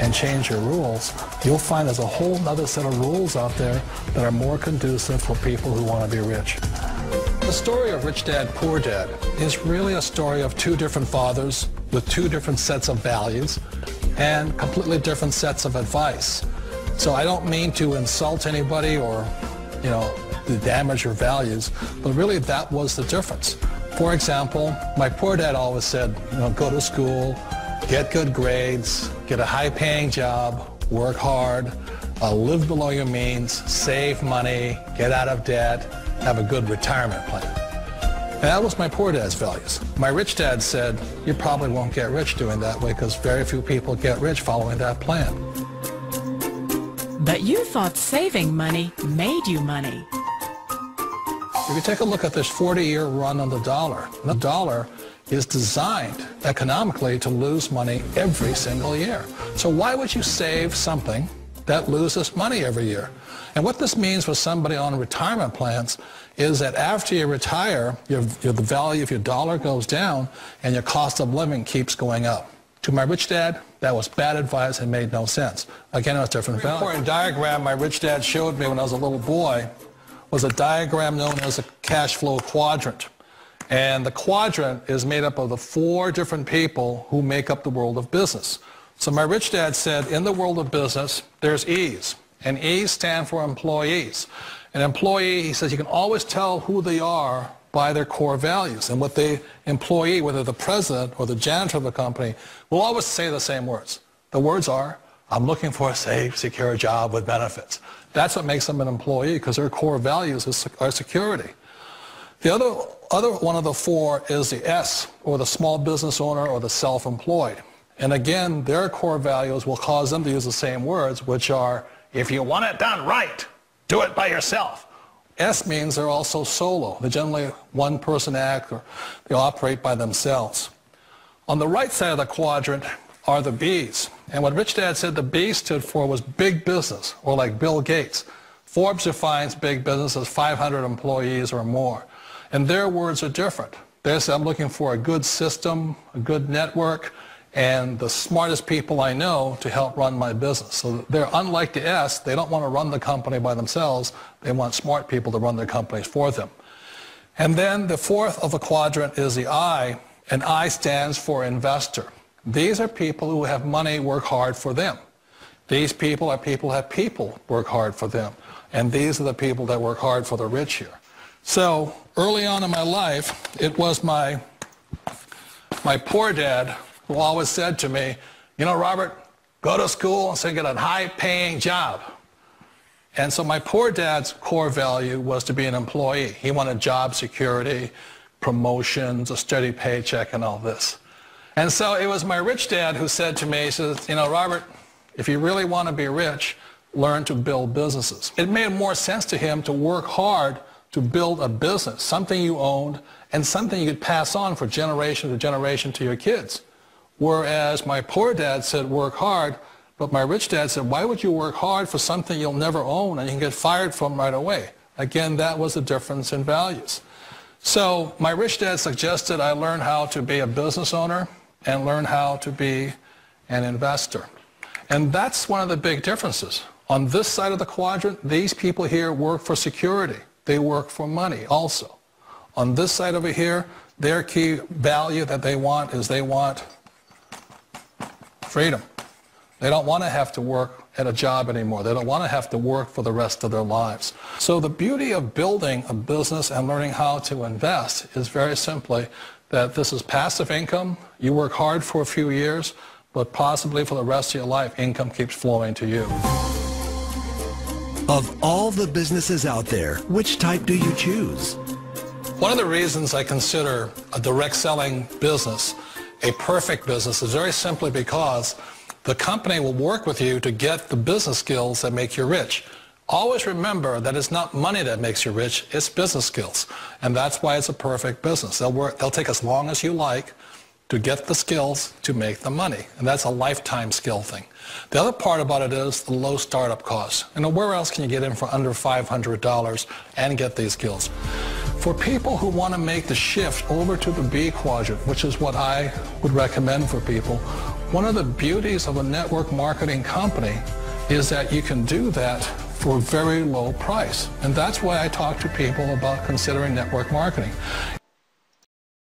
and change your rules, you'll find there's a whole other set of rules out there that are more conducive for people who want to be rich. The story of Rich Dad, Poor Dad is really a story of two different fathers with two different sets of values and completely different sets of advice. So I don't mean to insult anybody or, to damage your values, but really that was the difference. For example, my poor dad always said, go to school, get good grades, get a high-paying job, work hard, live below your means, save money, get out of debt, have a good retirement plan. And that was my poor dad's values. My rich dad said, you probably won't get rich doing that way because very few people get rich following that plan. But you thought saving money made you money. If you take a look at this 40-year run on the dollar is designed economically to lose money every single year. So why would you save something that loses money every year? And what this means for somebody on retirement plans is that after you retire, the value of your dollar goes down and your cost of living keeps going up. To my rich dad, that was bad advice and made no sense. Again, it was different value. The important diagram my rich dad showed me when I was a little boy was a diagram known as a cash flow quadrant. And the quadrant is made up of the 4 different people who make up the world of business. So my rich dad said, in the world of business, there's E's. And E's stand for employees. An employee, he says, you can always tell who they are by their core values. And what the employee, whether the president or the janitor of the company, will always say the same words. The words are, I'm looking for a safe, secure job with benefits. That's what makes them an employee, because their core values are security. The other one of the 4 is the S, or the small business owner or the self-employed. And again, their core values will cause them to use the same words, which are, if you want it done right, do it by yourself. S means they're also solo. They're generally one-person act, or they operate by themselves. On the right side of the quadrant are the B's. And what Rich Dad said the B stood for was big business, or like Bill Gates. Forbes defines big business as 500 employees or more. And their words are different. They say, I'm looking for a good system, a good network, and the smartest people I know to help run my business. So they're unlike the S. They don't want to run the company by themselves. They want smart people to run their companies for them. And then the 4th of the quadrant is the I, and I stands for investor. These are people who have money work hard for them. These people are people who have people work hard for them. And these are the people that work hard for the rich here. So early on in my life, it was my poor dad who always said to me, Robert, go to school and say get a high-paying job. And so my poor dad's core value was to be an employee. He wanted job security, promotions, a steady paycheck, and all this. And so it was my rich dad who said to me, he says, Robert, if you really want to be rich, learn to build businesses. It made more sense to him to work hard to build a business, something you owned, and something you could pass on for generation to generation to your kids. Whereas my poor dad said work hard, but my rich dad said, why would you work hard for something you'll never own and you can get fired from right away? Again, that was the difference in values. So my rich dad suggested I learn how to be a business owner and learn how to be an investor. And that's one of the big differences. On this side of the quadrant, these people here work for security. They work for money also. On this side over here, their key value that they want is they want freedom. They don't want to have to work at a job anymore. They don't want to have to work for the rest of their lives. So the beauty of building a business and learning how to invest is very simply that this is passive income. You work hard for a few years, but possibly for the rest of your life, income keeps flowing to you. Of all the businesses out there, which type do you choose? One of the reasons I consider a direct selling business a perfect business is very simply because the company will work with you to get the business skills that make you rich. Always remember that it's not money that makes you rich, it's business skills. And that's why it's a perfect business. They'll take as long as you like to get the skills to make the money. And that's a lifetime skill thing. The other part about it is the low startup costs. Where else can you get in for under $500 and get these skills? For people who want to make the shift over to the B quadrant, which is what I would recommend for people, One of the beauties of a network marketing company is that you can do that for a very low price. And that's why I talk to people about considering network marketing.